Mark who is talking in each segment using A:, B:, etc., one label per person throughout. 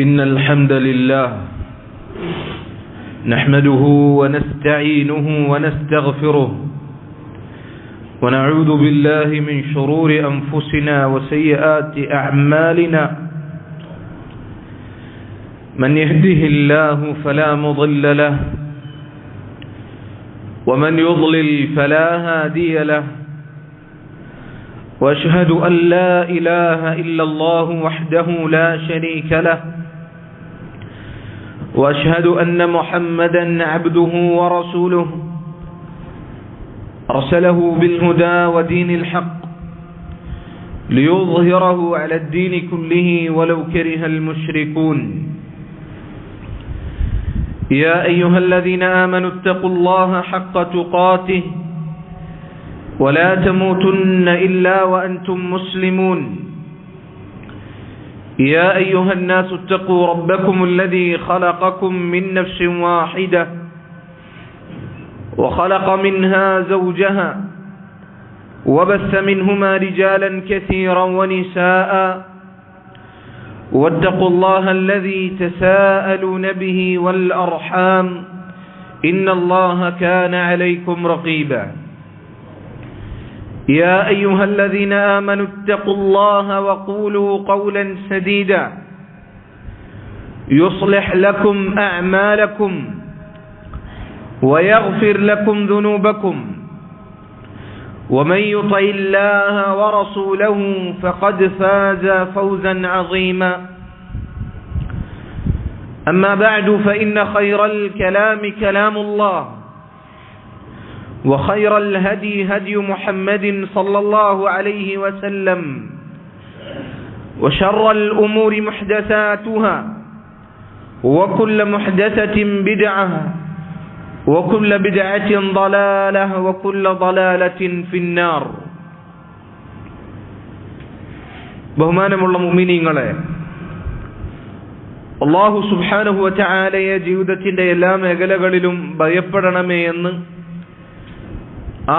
A: إن الحمد لله نحمده ونستعينه ونستغفره ونعوذ بالله من شرور أنفسنا وسيئات أعمالنا من يهده الله فلا مضل له ومن يضلل فلا هادي له وأشهد أن لا إله إلا الله وحده لا شريك له وأشهد أن محمدا عبده ورسوله أرسله بالهدى ودين الحق ليظهره على الدين كله ولو كره المشركون يا أيها الذين آمنوا اتقوا الله حق تقاته ولا تموتن إلا وأنتم مسلمون يا أيها الناس اتقوا ربكم الذي خلقكم من نفس واحدة وخلق منها زوجها وبث منهما رجالا كثيرا ونساء واتقوا الله الذي تساءلون به والأرحام إن الله كان عليكم رقيبا يا أيها الذين آمنوا اتقوا الله وقولوا قولا سديدا يصلح لكم أعمالكم ويغفر لكم ذنوبكم ومن يطع الله ورسوله فقد فاز فوزا عظيما أما بعد فإن خير الكلام كلام الله وخير الهدي هدي محمد صلى الله عليه وسلم وشر الأمور محدثاتها وكل محدثة بدعة وكل بدعة ضلالة وكل ضلالة في النار. ബഹുമാനമുള്ള മുഅ്മിനീങ്ങളെ, അല്ലാഹു സുബ്ഹാനഹു വ തആലയെ ജീവിതത്തിന്റെ എല്ലാ മേഖലകളിലും ഭയപ്പെടണമേ എന്ന്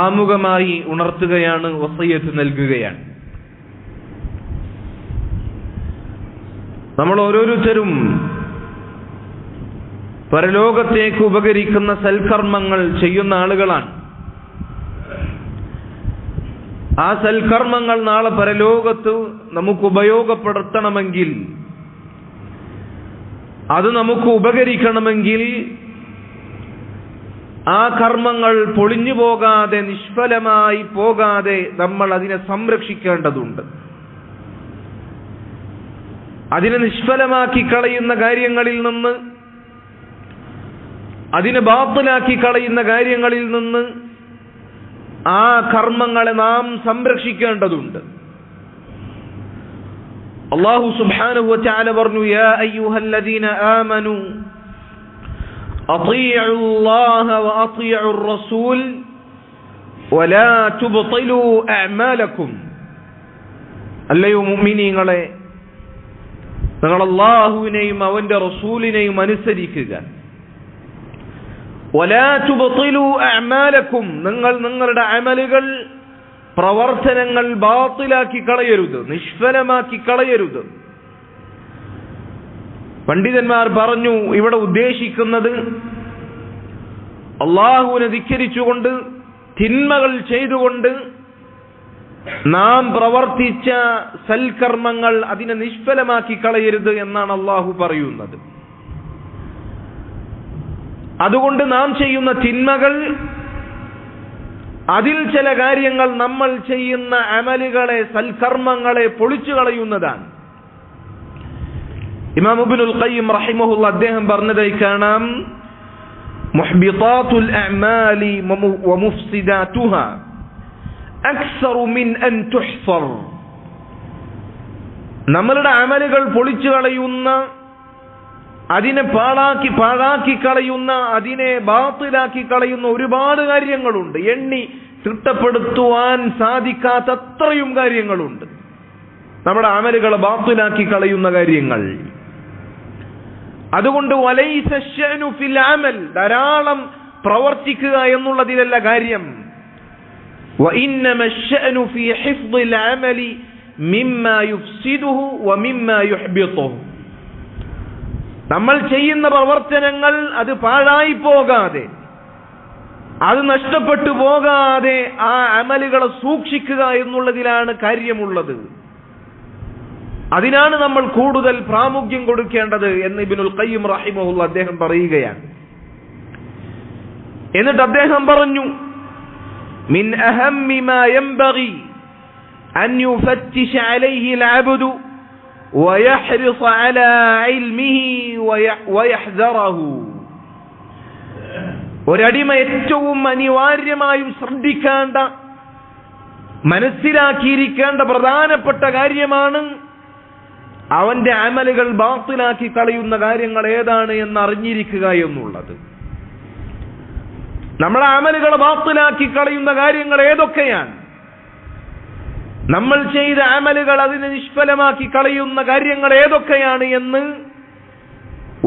A: ആമുഖമായി ഉണർത്തുകയാണ്, വസിയ്യത്ത് നൽകുകയാണ്. നമ്മൾ ഓരോരുത്തരും പരലോകത്തേക്ക് ഉപകരിക്കുന്ന സൽക്കർമ്മങ്ങൾ ചെയ്യുന്ന ആളുകളാണ്. ആ സൽക്കർമ്മങ്ങൾ നാളെ പരലോകത്ത് നമുക്ക് ഉപയോഗപ്പെടുത്തണമെങ്കിൽ, അത് നമുക്ക് ഉപകരിക്കണമെങ്കിൽ ആ കർമ്മങ്ങൾ പൊളിഞ്ഞു പോകാതെ, നിഷ്ഫലമായി പോകാതെ നമ്മൾ അതിനെ സംരക്ഷിക്കേണ്ടതുണ്ട്. അതിനെ നിഷ്ഫലമാക്കി കളയുന്ന കാര്യങ്ങളിൽ നിന്ന്, അതിനെ ബാത്തിലാക്കി കളയുന്ന കാര്യങ്ങളിൽ നിന്ന് ആ കർമ്മങ്ങളെ നാം സംരക്ഷിക്കേണ്ടതുണ്ട്. അല്ലാഹു സുബ്ഹാനഹു വ തആല പറഞ്ഞു, യാ അയ്യുഹല്ലദീന ആമനൂ അطيعوا الله وأطيعوا الرسول ولا تبطلوا أعمالكم. അല്ലയോ മുഅ്മിനീങ്ങളെ, നിങ്ങൾ അല്ലാഹുവിനെയും അവന്റെ റസൂലിനെയും അനുസരിക്കുക. ولا تبطلوا أعمالكم, നിങ്ങൾ നിങ്ങളുടെ അമലുകൾ, പ്രവർത്തനങ്ങൾ ബാത്തിലാക്കി കളയരുത്, നിഷ്ഫലമാക്കി കളയരുത്. പണ്ഡിതന്മാർ പറഞ്ഞു, ഇവിടെ ഉദ്ദേശിക്കുന്നത് അല്ലാഹുവിനെ ധിക്കരിച്ചുകൊണ്ട്, തിന്മകൾ ചെയ്തുകൊണ്ട് നാം പ്രവർത്തിച്ച സൽക്കർമ്മങ്ങൾ അതിനെ നിഷ്ഫലമാക്കി കളയരുത് എന്നാണ് അല്ലാഹു പറയുന്നത്. അതുകൊണ്ട് നാം ചെയ്യുന്ന തിന്മകൾ, അതിൽ ചില കാര്യങ്ങൾ നമ്മൾ ചെയ്യുന്ന അമലുകളെ, സൽക്കർമ്മങ്ങളെ പൊളിച്ചു കളയുന്നതാണ്. ഇമാം ഇബ്നുൽ ഖയ്യിം റഹിമഹുള്ള അദ്ദേഹം പറഞ്ഞതായി കാണാം, മുഹ്ബിതാത്തുൽ അഅമാലി വമുഫ്സിദാതുഹാ അക്സറു മിൻ അൻ തുഹ്സർ. നമ്മളുടെ അമലുകൾ പൊളിച്ചു കളയുന്ന, അതിനെ പാഴാക്കി കളയുന്ന, അതിനെ ബാത്തിലാക്കി കളയുന്ന ഒരുപാട് കാര്യങ്ങളുണ്ട്. എണ്ണി തിട്ടപ്പെടുത്തുവാൻ സാധിക്കാത്തത്രയും കാര്യങ്ങളുണ്ട് നമ്മുടെ അമലുകളെ ബാത്തിലാക്കി കളയുന്ന കാര്യങ്ങൾ. അതുകൊണ്ട് വലൈസ ശഅനു ഫിൽ അമൽ, ധാരാളം പ്രവർത്തിക്കുക എന്നുള്ളതിലല്ല കാര്യം. വഇന്നമ ശഅനു ഫീ ഹിഫ്ദിൽ അമലി മിമ്മാ യുഫ്സിദുഹു വമിമ്മാ യുഹ്ബിതുഹു. നമ്മൾ ചെയ്യുന്ന പ്രവർത്തനങ്ങൾ അത് പാഴായി പോകാതെ, അത് നഷ്ടപ്പെട്ടു പോകാതെ ആ അമലുകളെ സൂക്ഷിക്കുക എന്നുള്ളതിലാണ് കാര്യമുള്ളത്. അതിനാണ് നമ്മൾ കൂടുതൽ പ്രാമുഖ്യം കൊടുക്കേണ്ടത് എന്ന് ഇബ്നുൽ ഖയ്യിം റഹിമഹുല്ലാഹ് അദ്ദേഹം പറയുകയാണ്. എന്നിട്ട് അദ്ദേഹം പറഞ്ഞു, മിൻ അഹമ്മി മാ യൻബഗി അൻ യുഫത്തിശ അലൈഹി അൽഅബ്ദു വയഹ്രിസ അലാ ഇൽമിഹി വയഹ്ദറഹു. ഒരടിമ ഏറ്റവും അനിവാര്യമായും ശ്രദ്ധിക്കേണ്ട, മനസ്സിലാക്കിയിരിക്കേണ്ട പ്രധാനപ്പെട്ട കാര്യമാണ് അവന്റെ അമലുകൾ ബാത്തിലാക്കി കളയുന്ന കാര്യങ്ങൾ ഏതാണ് എന്ന് അറിഞ്ഞിരിക്കുക എന്നുള്ളത്. നമ്മളെ അമലുകൾ ബാത്തിലാക്കി കളയുന്ന കാര്യങ്ങൾ ഏതൊക്കെയാണ്? നമ്മൾ ചെയ്ത അമലുകൾ അതിനെ നിഷ്ഫലമാക്കി കളയുന്ന കാര്യങ്ങൾ ഏതൊക്കെയാണ് എന്ന്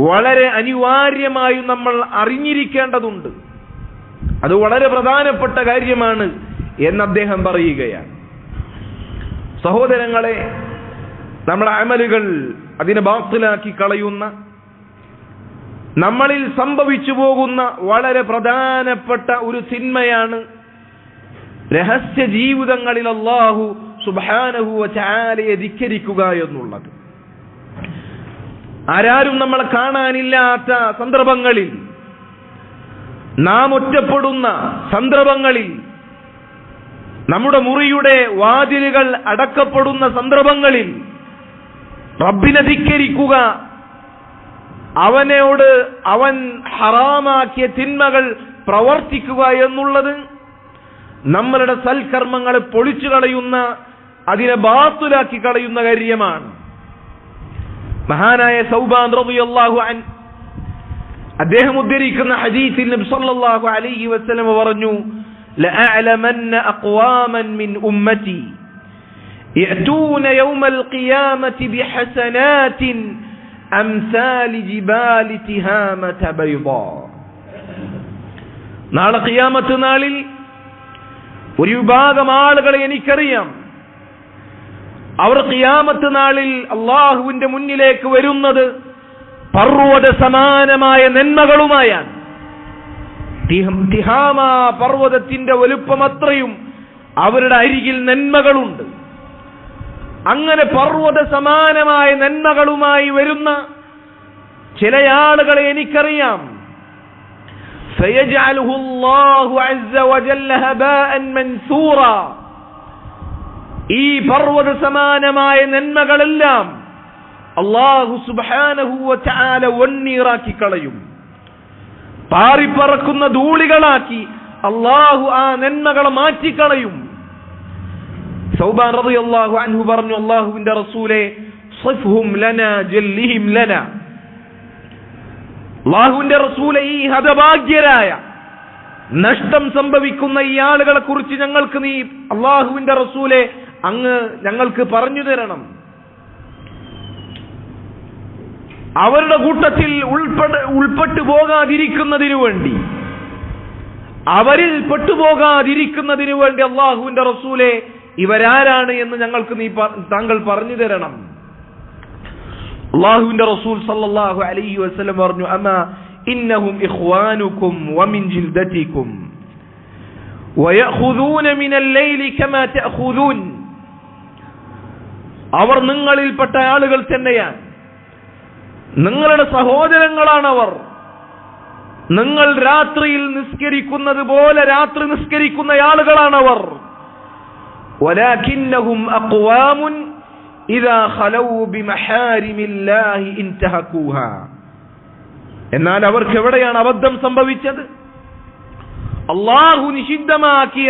A: വളരെ അനിവാര്യമായും നമ്മൾ അറിഞ്ഞിരിക്കേണ്ടതുണ്ട്. അത് വളരെ പ്രധാനപ്പെട്ട കാര്യമാണ് എന്ന് അദ്ദേഹം പറയുകയാണ്. സഹോദരങ്ങളെ, നമ്മുടെ അമലുകൾ അതിനെ ബാത്തിലാക്കി കളയുന്ന, നമ്മളിൽ സംഭവിച്ചു പോകുന്ന വളരെ പ്രധാനപ്പെട്ട ഒരു തിന്മയാണ് രഹസ്യ ജീവിതങ്ങളിൽ അല്ലാഹു സുബ്ഹാനഹു വ തആലയെ ധിക്കരിക്കുക എന്നുള്ളത്. ആരാരും നമ്മളെ കാണാനില്ലാത്ത സന്ദർഭങ്ങളിൽ, നാം ഒറ്റപ്പെടുന്ന സന്ദർഭങ്ങളിൽ, നമ്മുടെ മുറിയുടെ വാതിലുകൾ അടക്കപ്പെടുന്ന സന്ദർഭങ്ങളിൽ റബ്ബിനെ ധിക്കരിക്കുക, അവനോട് അവൻ ഹറാമാക്കിയ തിന്മകൾ പ്രവർത്തിക്കുക എന്നുള്ളത് നമ്മളുടെ സൽക്കർമ്മങ്ങളെ പൊളിച്ചു കളയുന്ന, അതിനെ ബാത്തുലാക്കി കളയുന്ന കാര്യമാണ്. മഹാനായ സൗബാൻ റളിയല്ലാഹു അൻഹു അദ്ദേഹം ഉദ്ധരിക്കുന്ന ഹദീസിൽ നബി സല്ലല്ലാഹു അലൈഹി വസല്ലം പറഞ്ഞു, ലഅഅലമന്ന അഖ്വാമൻ മിൻ ഉമ്മതി യഅതൂന യൗമൽ ഖിയാമത്തി ബിഹസനാത്തിൻ അംസാലി ജിബാലി തിഹാമത ബൈദാ. നാളെ ഖിയാമത്ത് നാളിൽ ഒരു വിഭാഗം ആളുകളെ എനിക്കറിയാം. അവർ ഖിയാമത്ത് നാളിൽ അല്ലാഹുവിന്റെ മുന്നിലേക്ക് വരുന്നത് പർവ്വത സമാനമായ നന്മകളുമായാണ്. തിഹാമ പർവ്വതത്തിന്റെ വലുപ്പമത്രയും അവരുടെ അരികിൽ നന്മകളുണ്ട്. അങ്ങനെ പർവ്വത സമാനമായ നന്മകളുമായി വരുന്ന ചില ആളുകളെ എനിക്കറിയാം. സയജ്അലുഹു അല്ലാഹു അസ്സ വജല്ല ഹബാഅൻ മൻസൂറാ. ഈ പർവ്വത സമാനമായ നന്മകളെല്ലാം അല്ലാഹു സുബ്ഹാനഹു വ തആല വന്നീറാക്കി കളയും. പാറിപ്പറക്കുന്ന ധൂളികളാക്കി അല്ലാഹു ആ നന്മകളെ മാറ്റിക്കളയും. സൗബാൻ റളിയല്ലാഹു അൻഹു പറഞ്ഞു, അല്ലാഹുവിന്റെ റസൂലേ, സിഫ്ഹും ലനാ ജല്ലിഹിം ലനാ. അല്ലാഹുവിന്റെ റസൂലേ, ഈ ഹതഭാഗ്യരായ, നഷ്ടം സംഭവിക്കുന്ന ഈ ആളുകളെ കുറിച്ച് ഞങ്ങൾക്ക് നീ അല്ലാഹുവിന്റെ റസൂലേ അങ്ങ് ഞങ്ങൾക്ക് പറഞ്ഞു തരണം. അവരുടെ കൂട്ടത്തിൽ ഉൾപ്പെട്ടു പോകാതിരിക്കുന്നതിനു വേണ്ടി, അവരിൽ പെട്ടുപോകാതിരിക്കുന്നതിനു വേണ്ടി അല്ലാഹുവിന്റെ റസൂലേ ഇവരാരാണ് എന്ന് ഞങ്ങൾക്ക് താങ്കൾ പറഞ്ഞു തരണം. അല്ലാഹുവിന്റെ റസൂൽ സല്ലല്ലാഹു അലൈഹി വസല്ലം പറഞ്ഞു, അമാ ഇന്നഹും ഇഖ്വാനുകും വമിൻ ജിൽദതികും വയഖുദൂന മിനൽ ലൈലി കമാ തഅഖുദൂൻ. അവർ നിങ്ങളിൽപ്പെട്ട ആളുകൾ തന്നെയാണ്, നിങ്ങളുടെ സഹോദരങ്ങളാണവർ. നിങ്ങൾ രാത്രിയിൽ നിസ്കരിക്കുന്നത് പോലെ രാത്രി നിസ്കരിക്കുന്ന ആളുകളാണവർ. വലാകിന്നഹും അഖ്വാമുൻ ഇദാ ഖലൗ ബിമഹാരിമില്ലാഹി ഇൻതഹഖൂഹാ. എന്നാൽ അവർക്ക് എവിടെയാണ് അബദ്ധം സംഭവിച്ചത്? അല്ലാഹു നിഷിദ്ധമാക്കിയ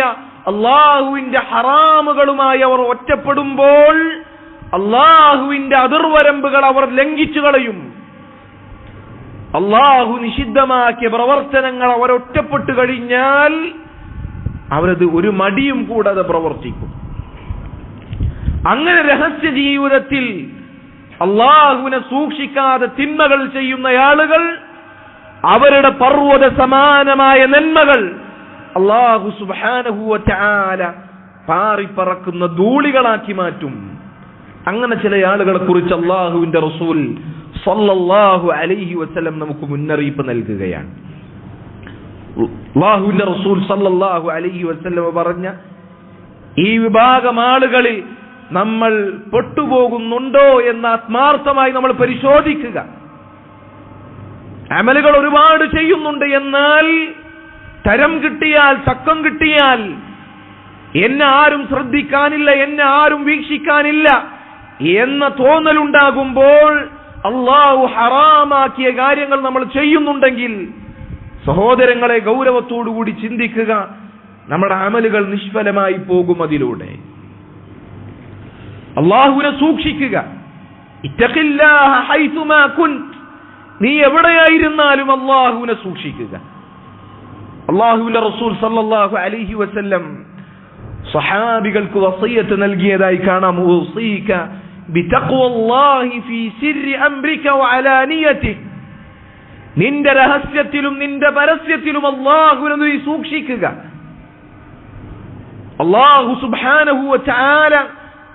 A: അല്ലാഹുവിന്റെ ഹറാമുകളുമായി അവർ ഒറ്റപ്പെടുമ്പോൾ അല്ലാഹുവിന്റെ അതിർവരമ്പുകൾ അവർ ലംഘിച്ചു കളയും. അല്ലാഹു നിഷിദ്ധമാക്കിയ പ്രവർത്തനങ്ങൾ അവർ ഒറ്റപ്പെട്ടു കഴിഞ്ഞാൽ അവരത് ഒരു മടിയും കൂടാതെ പ്രവർത്തിക്കും. അങ്ങനെ രഹസ്യ ജീവിതത്തിൽ അല്ലാഹുവിനെ സൂക്ഷിക്കാതെ തിന്മകൾ ചെയ്യുന്ന ആളുകൾ അവരുടെ പർവ്വത സമാനമായ നന്മകൾ അല്ലാഹു സുബ്ഹാനഹു വ തആല പാറിപ്പറക്കുന്ന ധൂളികളാക്കി മാറ്റും. അങ്ങനെ ചില ആളുകളെ കുറിച്ച് അല്ലാഹുവിന്റെ റസൂൽ സല്ലല്ലാഹു അലൈഹി വസല്ലം നമുക്ക് മുന്നറിയിപ്പ് നൽകുകയാണ്. അല്ലാഹുവിന്റെ റസൂൽ സല്ലല്ലാഹു അലൈഹി വസല്ലം പറഞ്ഞ ഈ വിഭാഗം ആളുകളിൽ നമ്മൾ പെട്ടുപോകുന്നുണ്ടോ എന്ന് ആത്മാർത്ഥമായി നമ്മൾ പരിശോധിക്കുക. അമലുകൾ ഒരുപാട് ചെയ്യുന്നുണ്ട്, എന്നാൽ തരം കിട്ടിയാൽ, തക്കം കിട്ടിയാൽ എന്നെ ആരും ശ്രദ്ധിക്കാനില്ല, എന്നെ ആരും വീക്ഷിക്കാനില്ല എന്ന തോന്നലുണ്ടാകുമ്പോൾ അല്ലാഹു ഹറാമാക്കിയ കാര്യങ്ങൾ നമ്മൾ ചെയ്യുന്നുണ്ടെങ്കിൽ സഹോദരങ്ങളെ ഗൗരവത്തോടുകൂടി ചിന്തിക്കുക. നമ്മുടെ അമലുകൾ നിഷ്ഫലമായി പോകും. അതിലൂടെ അല്ലാഹുവിനെ സൂക്ഷിക്കുക. ഇത്തഖില്ലാഹ ഹൈസുമാ കുൻത്, നീ എവിടെയായിരുന്നാലും അല്ലാഹുവിനെ സൂക്ഷിക്കുക. അല്ലാഹുവിന്റെ റസൂൽ സല്ലല്ലാഹു അലൈഹി വസല്ലം സഹാബികൾക്ക് വസിയത്ത് നൽകിയതായി കാണാം. ഉസീക ബിതഖ്വല്ലാഹി ഫീ സിർരി അംരിക വഅലാനിയതിഹി, നിന്റെ രഹസ്യത്തിലും നിന്റെ പരസ്യത്തിലും അല്ലാഹുവിനെ നീ സൂക്ഷിക്കുക. അല്ലാഹു സുബ്ഹാനഹു വ തആല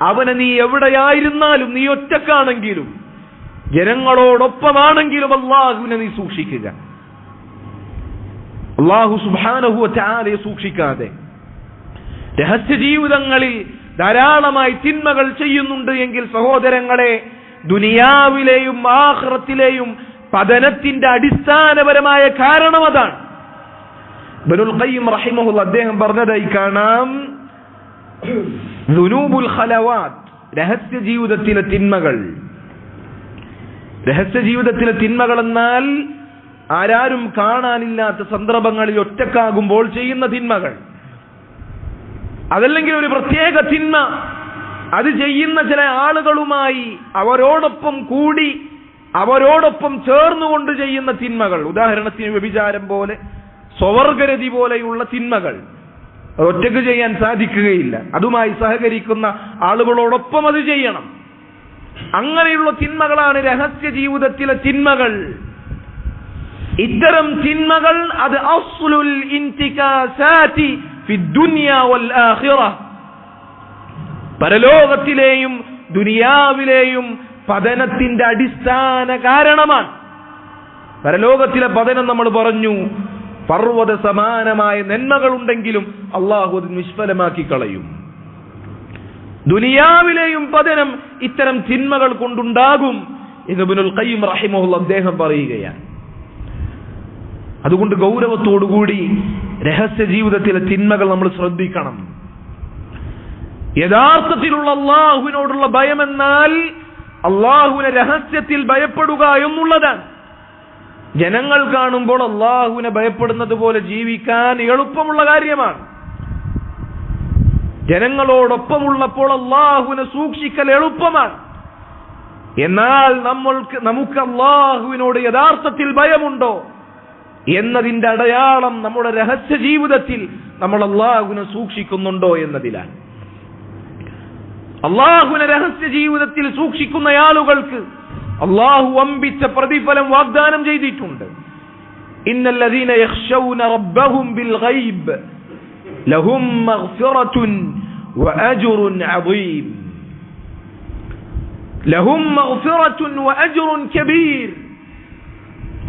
A: അവനെ നീ എവിടെയായിരുന്നാലും, നീ ഒറ്റക്കാണെങ്കിലും ജനങ്ങളോടൊപ്പമാണെങ്കിലും അല്ലാഹുവിനെ നീ സൂക്ഷിക്കുക. അല്ലാഹു സുബ്ഹാനഹു വ തആലയെ സൂക്ഷിക്കാതെ രഹസ്യ ജീവിതങ്ങളിൽ ധാരാളമായി തിന്മകൾ ചെയ്യുന്നുണ്ട് എങ്കിൽ സഹോദരങ്ങളെ, ദുനിയാവിലെയും ആഖിറത്തിലെയും പതനത്തിന്റെ അടിസ്ഥാനപരമായ കാരണം അതാണ്. ഇബ്നുൽ ഖയ്യിം റഹിമഹുല്ലാഹ് അദ്ദേഹം പറഞ്ഞതായി കാണാം, ദുനൂബുൽ ഖലവാത്ത്, രഹസ്യ ജീവിതത്തിലെ തിന്മകൾ. രഹസ്യ ജീവിതത്തിലെ തിന്മകൾ എന്നാൽ ആരാരും കാണാനില്ലാത്ത സന്ദർഭങ്ങളിൽ ഒറ്റക്കാകുമ്പോൾ ചെയ്യുന്ന തിന്മകൾ. അതല്ലെങ്കിൽ ഒരു പ്രത്യേക തിന്മ അത് ചെയ്യുന്ന ചില ആളുകളുമായി അവരോടൊപ്പം കൂടി അവരോടൊപ്പം ചേർന്നുകൊണ്ട് ചെയ്യുന്ന തിന്മകൾ. ഉദാഹരണത്തിന് വ്യഭിചാരം പോലെ, സ്വവർഗരതി പോലെയുള്ള തിന്മകൾ ഒറ്റക്ക് ചെയ്യാൻ സാധിക്കുകയില്ല. അതുമായി സഹകരിക്കുന്ന ആളുകളോടൊപ്പം അത് ചെയ്യണം. അങ്ങനെയുള്ള തിന്മകളാണ് രഹസ്യ ജീവിതത്തിലെ തിന്മകൾ. ഇത്തരം തിന്മകൾ അത് അസ്ലുൽ ഇന്തികാസാതി ഫിദ്ദുനിയ വൽ ആഖിറ, പരലോകത്തിലെയും ദുനിയാവിലെയും പതനത്തിന്റെ അടിസ്ഥാന കാരണമാണ്. പരലോകത്തിലെ പതനം നമ്മൾ പറഞ്ഞു, പർവ്വത സമാനമായ നന്മകൾ ഉണ്ടെങ്കിലും അള്ളാഹു അത് നിഷ്ഫലമാക്കി കളയും. ദുനിയാവിലെയും പതനം ഇത്തരം തിന്മകൾ കൊണ്ടുണ്ടാകും എന്ന് ഇബ്നുൽ ഖയ്യിം റഹിമഹുല്ലാഹ് അദ്ദേഹം പറയുകയാണ്. അതുകൊണ്ട് ഗൗരവത്തോടുകൂടി രഹസ്യ ജീവിതത്തിലെ തിന്മകൾ നമ്മൾ ശ്രദ്ധിക്കണം. യഥാർത്ഥത്തിലുള്ള അള്ളാഹുവിനോടുള്ള ഭയം എന്നാൽ അള്ളാഹുവിനെ രഹസ്യത്തിൽ ഭയപ്പെടുക എന്നുള്ളതാണ്. ജനങ്ങൾ കാണുമ്പോൾ അള്ളാഹുവിനെ ഭയപ്പെടുന്നത് പോലെ ജീവിക്കാൻ എളുപ്പമുള്ള കാര്യമാണ്. ജനങ്ങളോടൊപ്പമുള്ളപ്പോൾ അള്ളാഹുവിനെ സൂക്ഷിക്കൽ എളുപ്പമാണ്. എന്നാൽ നമുക്ക് അള്ളാഹുവിനോട് യഥാർത്ഥത്തിൽ ഭയമുണ്ടോ എന്നതിന്റെ അടയാളം നമ്മുടെ രഹസ്യ ജീവിതത്തിൽ നമ്മൾ അള്ളാഹുവിനെ സൂക്ഷിക്കുന്നുണ്ടോ എന്നതിലാണ്. അള്ളാഹുവിനെ രഹസ്യ ജീവിതത്തിൽ സൂക്ഷിക്കുന്ന ആളുകൾക്ക് അള്ളാഹു വമ്പിച്ച പ്രതിഫലം വാഗ്ദാനം ചെയ്തിട്ടുണ്ട്. ഇന്നല്ലദീന യഖ്ശൗന റബ്ബഹും ബിൽ ഗൈബ് ലഹും മഗ്ഫിറത്തുൻ വഅജ്റുൻ അദീം. ലഹും മഗ്ഫിറത്തുൻ വഅജ്റുൻ കബീർ.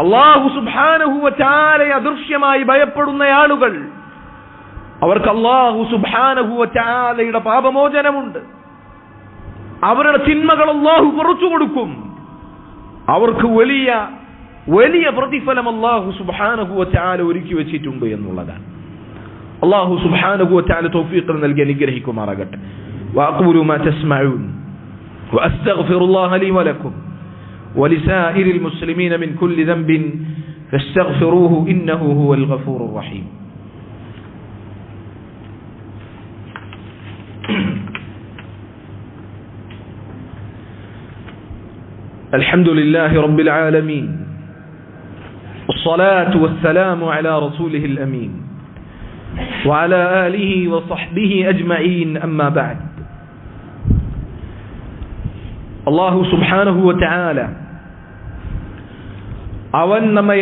A: അല്ലാഹു സുബ്ഹാനഹു വ തആലയെ അദൃശ്യമായി ഭയപ്പെടുന്ന ആളുകൾ, അവർക്ക് അല്ലാഹു സുബ്ഹാനഹു വ തആലയുടെ പാപമോചനമുണ്ട്. അവരുടെ തിന്മകൾ അല്ലാഹു പുറത്തു കൊടുക്കും. അവർക്ക് വലിയ വലിയ പ്രതിഫലം അല്ലാഹു സുബ്ഹാനഹു വ തആല ഒരുക്കി വെച്ചിട്ടുണ്ട് എന്നുള്ളതാണ്. അല്ലാഹു സുബ്ഹാനഹു വ തആല തൗഫീഖ് നൽകി അനുഗ്രഹിക്കുമാറാകട്ടെ. വഅഖൂലു മാ തസ്മഊൻ വഅസ്തഗ്ഫിറുല്ലാഹ ലി വലക്കും ولسائر المسلمين من كل ذنب فاستغفروه إنه هو الغفور الرحيم. الحمد لله رب العالمين والصلاة والسلام على رسوله الأمين وعلى آله وصحبه أجمعين أما بعد. الله سبحانه وتعالى അവൻ നമ്മെ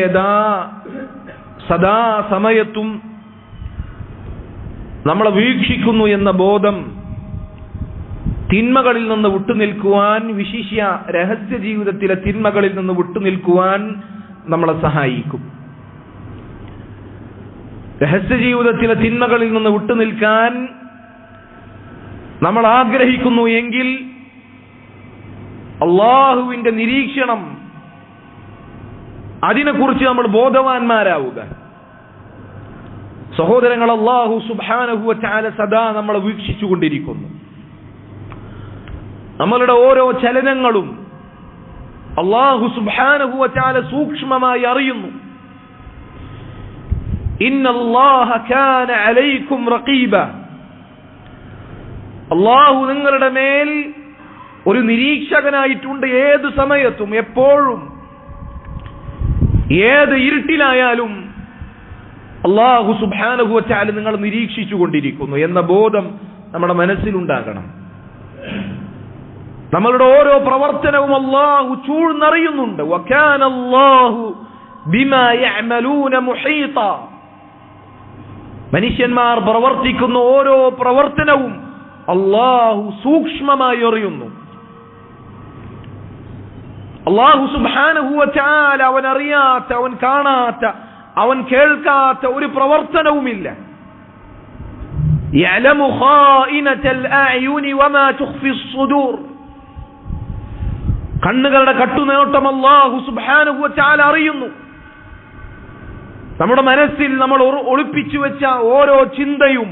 A: സദാ സമയത്തും നമ്മളെ വീക്ഷിക്കുന്നു എന്ന ബോധം തിന്മകളിൽ നിന്ന് വിട്ടുനിൽക്കുവാൻ, വിശിഷ്യ രഹസ്യ ജീവിതത്തിലെ തിന്മകളിൽ നിന്ന് വിട്ടുനിൽക്കുവാൻ നമ്മളെ സഹായിക്കും. രഹസ്യ ജീവിതത്തിലെ തിന്മകളിൽ നിന്ന് വിട്ടുനിൽക്കാൻ നമ്മൾ ആഗ്രഹിക്കുന്നു എങ്കിൽ അള്ളാഹുവിന്റെ നിരീക്ഷണം, അതിനെക്കുറിച്ച് നമ്മൾ ബോധവാന്മാരാവുക. സഹോദരങ്ങൾ, അല്ലാഹു സുബ്ഹാനഹു വ തആല സദാ നമ്മളെ വീക്ഷിച്ചുകൊണ്ടിരിക്കുന്നു. നമ്മളുടെ ഓരോ ചലനങ്ങളും അല്ലാഹു സുബ്ഹാനഹു വ തആല സൂക്ഷ്മമായി അറിയുന്നു. ഇന്നല്ലാഹ കാന അലൈക്കും റഖീബ. അല്ലാഹു നിങ്ങളുടെ മേൽ ഒരു നിരീക്ഷകനായിട്ടുണ്ട്. ഏത് സമയത്തും, എപ്പോഴും, ഏത് ഇരുട്ടിലായാലും അല്ലാഹു സുബ്ഹാനഹു വ തആല നിങ്ങൾ നിരീക്ഷിച്ചുകൊണ്ടിരിക്കുന്നു എന്ന ബോധം നമ്മുടെ മനസ്സിലുണ്ടാകണം. നമ്മളുടെ ഓരോ പ്രവർത്തനവും അല്ലാഹു ചൂഴ്ന്നറിയുന്നുണ്ട്. വകാന അല്ലാഹു ബിമാ യഅമലൂന മുഹീത. മനുഷ്യന്മാർ പ്രവർത്തിക്കുന്ന ഓരോ പ്രവർത്തനവും അല്ലാഹു സൂക്ഷ്മമായി അറിയുന്നു. അല്ലാഹു സുബ്ഹാനഹു വ തആല അവൻ അറിയാത്ത, അവൻ കാണാത്ത, അവൻ കേൾക്കാത്ത ഒരു പ്രവർത്തനവുമില്ല. യഅലമു ഖായിനതൽ അഅ്യുനി വമാ തുഖ്ഫി അസ്സുദൂർ. കണ്ണുകളുടെ കട്ടുനോട്ടം അല്ലാഹു സുബ്ഹാനഹു വ തആല അറിയുന്നു. നമ്മുടെ മനസ്സിൽ നമ്മൾ ഒളിപ്പിച്ചു വെച്ച ഓരോ ചിന്തയും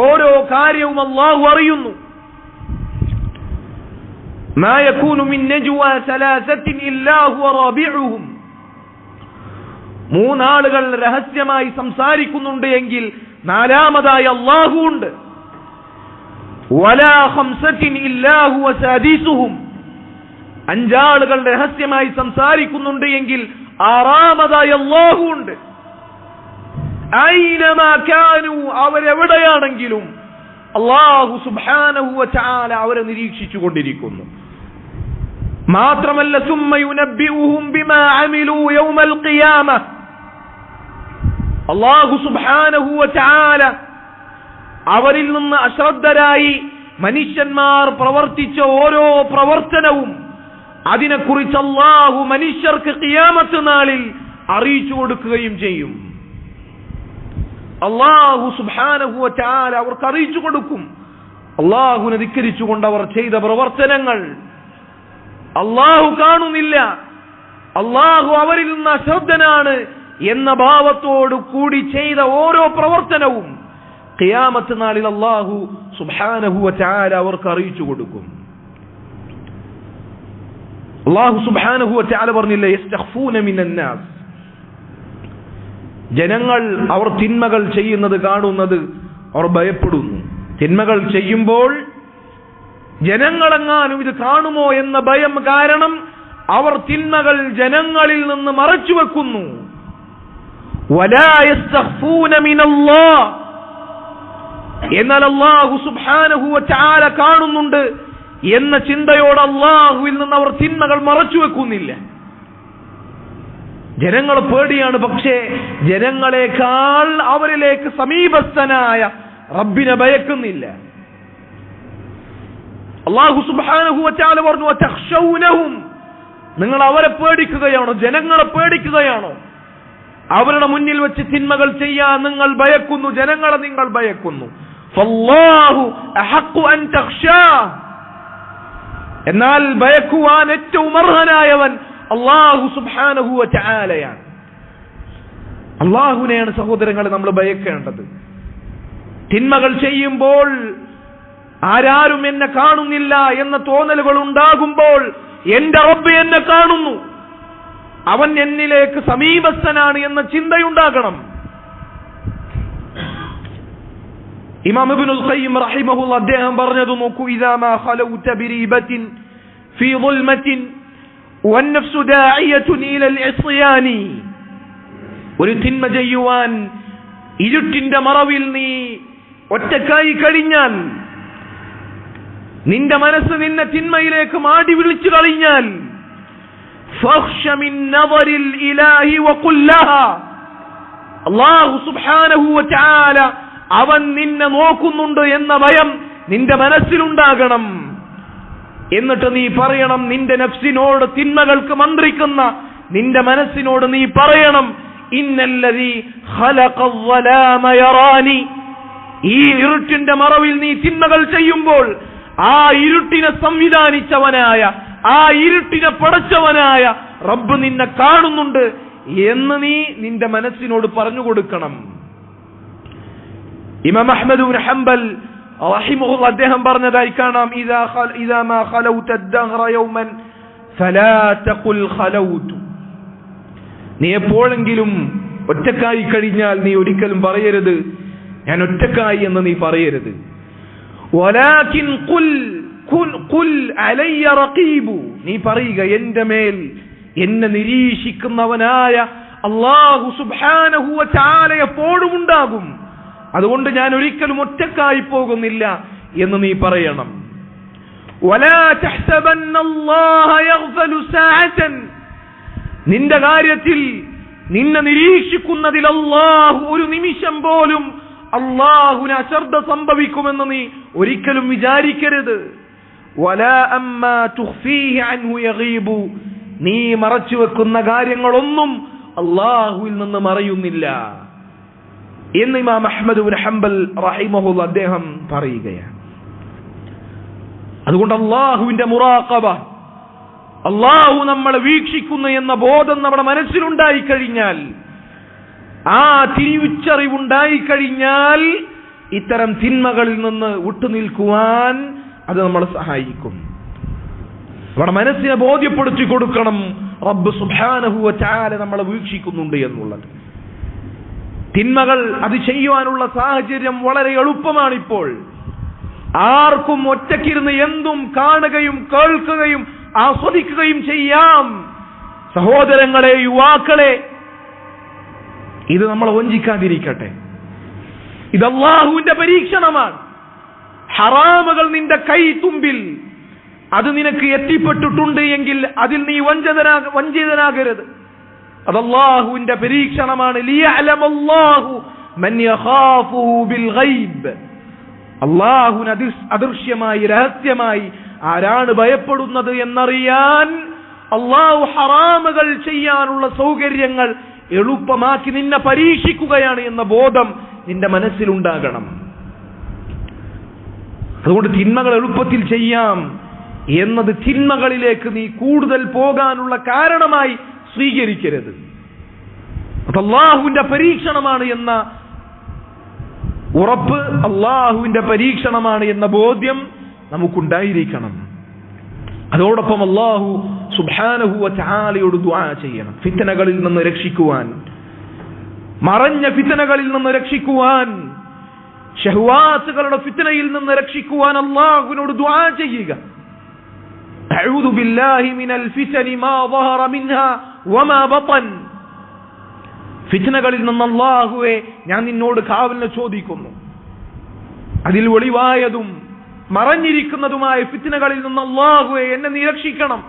A: ഓരോ കാര്യവും അല്ലാഹു അറിയുന്നു. മാ യകൂനു മിൻ നജ്വാ സലാസത്തിൻ ഇല്ലാ ഹുവ റാബിഉഹും. മൂന്നാളുകൾ രഹസ്യമായി സംസാരിക്കുന്നുണ്ട് എങ്കിൽ നാലാമതായി അല്ലാഹു ഉണ്ട്. വലാ ഖംസത്തിൻ ഇല്ലാ ഹുവ സാദിസുഹും. അഞ്ചാളുകൾ രഹസ്യമായി സംസാരിക്കുന്നുണ്ട് എങ്കിൽ ആറാമതായി അല്ലാഹു ഉണ്ട്. ഐനമാ കാനൂ, അവരെവിടെയാണെങ്കിലും അല്ലാഹു സുബ്ഹാനഹു വ തആല അവരെ നിരീക്ഷിച്ചു കൊണ്ടിരിക്കുന്നു. മാത്രമല്ല സുമ്മ യുനബ്ബിഉഹും ബിമാ അമിലൂ യൗമൽ ഖിയാമ. അല്ലാഹു സുബ്ഹാനഹു വ തആല അവരിൽ നിന്ന് അശ്രദ്ധരായി മനുഷ്യന്മാർ പ്രവർത്തിച്ച ഓരോ പ്രവർത്തനവും അതിനെക്കുറിച്ച് അല്ലാഹു മനുഷ്യർക്ക് ഖിയാമത്ത് നാളിൽ അറിയിച്ചു കൊടുക്കുകയും ചെയ്യും. അല്ലാഹു സുബ്ഹാനഹു വ തആല അവർക്ക് അറിയിച്ചു കൊടുക്കും. അല്ലാഹുവിനെ ധിക്കരിച്ചുകൊണ്ട് അവർ ചെയ്ത പ്രവർത്തനങ്ങൾ അല്ലാഹു കാണുന്നില്ല, അല്ലാഹു അവരിൽ നിന്ന് അശ്രദ്ധനാണ് എന്ന ഭാവത്തോടു കൂടി ചെയ്ത ഓരോ പ്രവർത്തനവും ഖിയാമത്ത് നാളിൽ അല്ലാഹു സുബ്ഹാനഹു വ തആല അവർക്ക് അറിയിച്ചു കൊടുക്കും. അല്ലാഹു സുബ്ഹാനഹു വ തആല പറഞ്ഞില്ലേ, യസ്തഖ്ഫൂന മിനന്നാസ്. ജനങ്ങൾ അവർ തിന്മകൾ ചെയ്യുന്നത് കാണുന്നത് അവർ ഭയപ്പെടുന്നു. തിന്മകൾ ചെയ്യുമ്പോൾ ജനങ്ങളെങ്ങാനും ഇത് കാണുമോ എന്ന ഭയം കാരണം അവർ തിന്മകൾ ജനങ്ങളിൽ നിന്ന് മറച്ചു വെക്കുന്നു. വലാ യസ്തഖ്ഫൂന മിനല്ലാഹ്. എന്നാൽ അല്ലാഹു സുബ്ഹാനഹു വ തആല കാണുന്നുണ്ട് എന്ന ചിന്തയോടെ അല്ലാഹുവിൽ നിന്ന് അവർ തിന്മകൾ മറച്ചു വെക്കുന്നില്ല. ജനങ്ങളെ പേടിയാണ്, പക്ഷേ ജനങ്ങളെക്കാൾ അവരിലേക്ക് സമീപസ്ഥനായ റബ്ബിനെ ഭയക്കുന്നില്ല. അല്ലാഹു സുബ്ഹാനഹു വ തആല പറഞ്ഞു, വതഖ്ശൗനഹും. നിങ്ങൾ അവരെ പേടിക്കുകയാണോ, ജനങ്ങളെ പേടിക്കുകയാണോ? അവരുടെ മുന്നിൽ വെച്ച് തിന്മകൾ ചെയ്യാൻ നിങ്ങൾ ഭയക്കുന്നു, ജനങ്ങളെ നിങ്ങൾ ഭയക്കുന്നു. ഫല്ലാഹു അഹഖു അൻ തഖ്ശാഹ്. എന്നാൽ ഭയക്കുവാൻ ഏറ്റവും അർഹനായവൻ അല്ലാഹു സുബ്ഹാനഹു വ തആലയാണ്. അല്ലാഹുവിനെയാണ് സഹോദരങ്ങളെ നമ്മൾ ഭയക്കേണ്ടത്. തിന്മകൾ ചെയ്യുമ്പോൾ ആരാരും എന്നെ കാണുന്നില്ല എന്ന തോന്നലുകൾ ഉണ്ടാകുമ്പോൾ എന്റെ റബ്ബ് എന്നെ കാണുന്നു, അവൻ എന്നിലേക്ക് സമീപസ്ഥനാണ് എന്ന ചിന്തയുണ്ടാകണം. ഇമാം ഇബ്നുൽ ഖയ്യിം റഹിമഹുല്ലാഹ് അദ്ദേഹം പറഞ്ഞത് നോക്കൂ, ഇദാ മാ ഖലൗത ബിരീബത്തിൻ ഫീ ദുൽമത്തിൻ വന്നഫ്സു ദാഇയത്തുൻ ഇലൽ ഇസ്യാനി. ഒരു തിന്മ ചെയ്യുവാൻ ഇരുട്ടിന്റെ മറവിൽ നീ ഒറ്റക്കായി കഴിഞ്ഞാൽ, നിന്റെ മനസ്സ് നിന്നെ തിന്മയിലേക്ക് മാടി വിളിച്ചു കഴിഞ്ഞാൽ, ഫഖ്ശ മിൻ നദറിൽ ഇലാഹി വഖുൽ ലഹാ. അല്ലാഹു സുബ്ഹാനഹു വ തആല അവൻ നിന്നെ നോക്കുന്നുണ്ട് എന്ന ഭയം നിന്റെ മനസ്സിലുണ്ടാകണം. എന്നിട്ട് നീ പറയണം, നിന്റെ നഫ്സിനോട്, തിന്മകൾക്ക് മന്ത്രിക്കുന്ന നിന്റെ മനസ്സിനോട് നീ പറയണം, ഇന്നല്ലദീ ഖലഖൽ-ളലാമ യറാനി. ഈ ഇരുട്ടിന്റെ മറവിൽ നീ തിന്മകൾ ചെയ്യുമ്പോൾ ആ ഇരുട്ടിനെ സംവിധാനിച്ചവനായ, ആ ഇരുട്ടിനെ പടച്ചവനായ റബ്ബ് നിന്നെ കാണുന്നുണ്ട് എന്ന് നീ നിന്റെ മനസ്സിനോട് പറഞ്ഞു കൊടുക്കണം. ഇമാം അഹ്മദ് ഇബ്നു ഹംബൽ റഹിമഹുല്ലാഹ് അദ്ദേഹം പറഞ്ഞതായി കാണാം, ഇദാ മാ ഖലൗത അദ്ദഹറ യൗമൻ ഫലാ തഖുൽ ഖലൗതു. നീ എപ്പോഴെങ്കിലും ഒറ്റക്കായി കഴിഞ്ഞാൽ നീ ഒരിക്കലും പറയരുത് ഞാൻ ഒറ്റക്കായി എന്ന് നീ പറയരുത്. വലാകിൻ ഖുൽ അലയ്യ റഖീബു. നീ പറയുക, എന്റെ മേൽ എന്നെ നിരീക്ഷിക്കുന്നവനായ അല്ലാഹു സുബ്ഹാനഹു വ തആല എപ്പോഴും ഉണ്ടാകും, അതുകൊണ്ട് ഞാൻ ഒരിക്കലും ഒറ്റക്കായി പോകുന്നില്ല എന്ന് നീ പറയണം. വലാ തഹ്സബന്നല്ലാഹ യഗ്ഫലു സഅതൻ. നിന്റെ കാര്യത്തിൽ നിന്നെ നിരീക്ഷിക്കുന്നതിൽ അല്ലാഹു ഒരു നിമിഷം പോലും അല്ലാഹുവിന് അശ്രദ്ധ സംഭവിക്കുമെന്ന് നീ ഒരിക്കലും വിചാരിക്കരുത്. വലാ അമ്മാ തുഖ്ഫീഹി അൻഹു യഗീബു. നീ മറച്ചു വെക്കുന്ന കാര്യങ്ങളൊന്നും അല്ലാഹുവിൽ നിന്ന് മറയുന്നില്ല എന്ന് ഇമാം അഹ്മദ് ഇബ്നു ഹംബൽ റഹിമഹുല്ലാഹ് അദ്ദേഹം പറയുകയാണ്. അതുകൊണ്ട് അല്ലാഹുവിന്റെ മുറാഖബ, അല്ലാഹു നമ്മളെ വീക്ഷിക്കുന്നു എന്ന ബോധം നമ്മുടെ മനസ്സിലുണ്ടായി കഴിഞ്ഞാൽ, ആ തിരിച്ചറിവുണ്ടായി കഴിഞ്ഞാൽ ഇത്തരം തിന്മകളിൽ നിന്ന് വിട്ടുനിൽക്കുവാൻ അത് നമ്മളെ സഹായിക്കും. നമ്മുടെ മനസ്സിനെ ബോധ്യപ്പെടുത്തി കൊടുക്കണം, റബ്ബ് സുബ്ഹാനഹു വ തആല നമ്മളെ വീക്ഷിക്കുന്നുണ്ട് എന്നുള്ളത്. തിന്മകൾ അത് ചെയ്യുവാനുള്ള സാഹചര്യം വളരെ എളുപ്പമാണിപ്പോൾ. ആർക്കും ഒറ്റയ്ക്കിരുന്ന് എന്തും കാണുകയും കേൾക്കുകയും ആസ്വദിക്കുകയും ചെയ്യാം. സഹോദരങ്ങളെ, യുവാക്കളെ, ഇത് നമ്മളെ വഞ്ചിക്കാതിരിക്കട്ടെ. ഇത് അല്ലാഹുവിന്റെ പരീക്ഷണമാണ്. ഹറാമുകൾ നിന്റെ കൈ തുമ്പിൽ അത് നിനക്ക് എത്തിപ്പെട്ടിട്ടുണ്ട് എങ്കിൽ അതിൽ നീ വഞ്ചിതനാകരുത്. അത് അല്ലാഹുവിന്റെ പരീക്ഷണമാണ്. ലിയഅലമല്ലാഹു മൻ യഖാഫുഹു ബിൽ ഗൈബ്. അല്ലാഹുവിനെ അദൃശ്യമായി, രഹസ്യമായി ആരാണ് ഭയപ്പെടുന്നത് എന്നറിയാൻ അല്ലാഹു ഹറാമുകൾ ചെയ്യാനുള്ള സൗകര്യങ്ങൾ എളുപ്പമാക്കി നിന്നെ പരീക്ഷിക്കുകയാണ് എന്ന ബോധം നിന്റെ മനസ്സിലുണ്ടാകണം. അതുകൊണ്ട് തിന്മകൾ എളുപ്പത്തിൽ ചെയ്യാം എന്നത് തിന്മകളിലേക്ക് നീ കൂടുതൽ പോകാനുള്ള കാരണമായി സ്വീകരിക്കരുത്. അത് അല്ലാഹുവിന്റെ പരീക്ഷണമാണ് എന്ന ഉറപ്പ്, അല്ലാഹുവിന്റെ പരീക്ഷണമാണ് എന്ന ബോധ്യം നമുക്കുണ്ടായിരിക്കണം. അതോടൊപ്പം അല്ലാഹു സുബ്ഹാനഹു വ തആലയോട് ദുആ ചെയ്യണം. ഫിത്നകളിൽ നിന്ന് രക്ഷിക്കുവാൻ, മറഞ്ഞ ഫിത്നകളിൽ നിന്ന് രക്ഷിക്കുവാൻ, ശഹ്വാത്തുകളുടെ ഫിത്നയിൽ നിന്ന് രക്ഷിക്കുവാൻ അല്ലാഹുവിനോട് ദുആ ചെയ്യുക. അഊദു ബില്ലാഹി മിനൽ ഫിതനി മാ ളഹറ മിൻഹാ വമാ ബതൻ. ഫിത്നകളിൽ നിന്ന് അല്ലാഹുവേ ഞാൻ നിന്നോട് കാവലിനെ ചോദിക്കുന്നു. അതിൽ ഒളിവായതും മറഞ്ഞിരിക്കുന്നതുമായ ഫിത്നകളിൽ നിന്ന് അല്ലാഹുവേ എന്നെ നീ രക്ഷിക്കണം.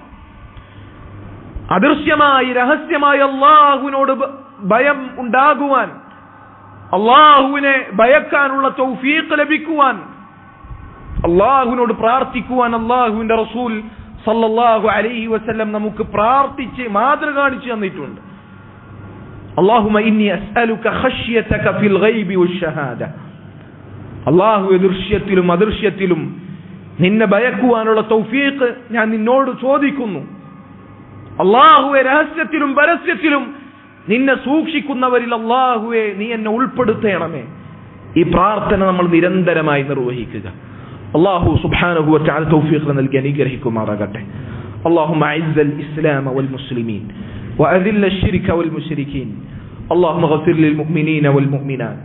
A: അദൃശ്യമായി, രഹസ്യമായി അല്ലാഹുവിനോട് ഭയം ഉണ്ടാകുവാൻ, അല്ലാഹുവിനെ ഭയക്കാനുള്ള തൗഫീഖ് ലഭിക്കുവാൻ, അല്ലാഹുവിനോട് പ്രാർത്ഥിക്കുവാൻ അല്ലാഹുവിന്റെ റസൂൽ സല്ലല്ലാഹു അലൈഹി വസല്ലം നമുക്ക് പ്രാർത്ഥിച്ച് മാതൃക കാണിച്ചു തന്നിട്ടുണ്ട്. അല്ലാഹുമ്മ ഇന്നി അസ്അലുക ഖശ്യതക ഫിൽ ഗൈബി വശഹാദ. അല്ലാഹുവേ, ദൃശ്യത്തിലും അദൃശ്യത്തിലും നിന്നെ ഭയക്കുവാനുള്ള തൗഫീഖ് ഞാൻ നിന്നോട് ചോദിക്കുന്നു. അല്ലാഹുവേ, രഹസ്യത്തിലും പരസ്യത്തിലും നിന്നെ സൂക്ഷിക്കുന്നവരിൽ അല്ലാഹുവേ നീ എന്നെ ഉൾപ്പെടുത്തണമേ. ഈ പ്രാർത്ഥന നമ്മൾ നിരന്തരമായി നിർവഹിക്കുക. അല്ലാഹു സുബ്ഹാനഹു വ തആല തൗഫീഖ് നൽകി അനുഗ്രഹിക്കുമാറാകട്ടെ. اللهم اعز الإسلام والمسلمين وأذل الشرك والمشركين. اللهم اغفر للمؤمنين والمؤمنات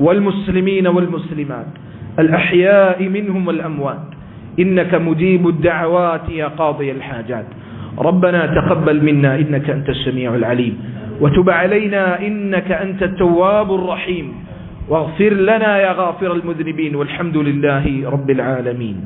A: والمسلمين والمسلمات الأحياء منهم والأموات إنك مجيب الدعوات يا قاضي الحاجات. ربنا تقبل منا إنك أنت السميع العليم وتب علينا إنك أنت التواب الرحيم واغفر لنا يا غافر المذنبين والحمد لله رب العالمين.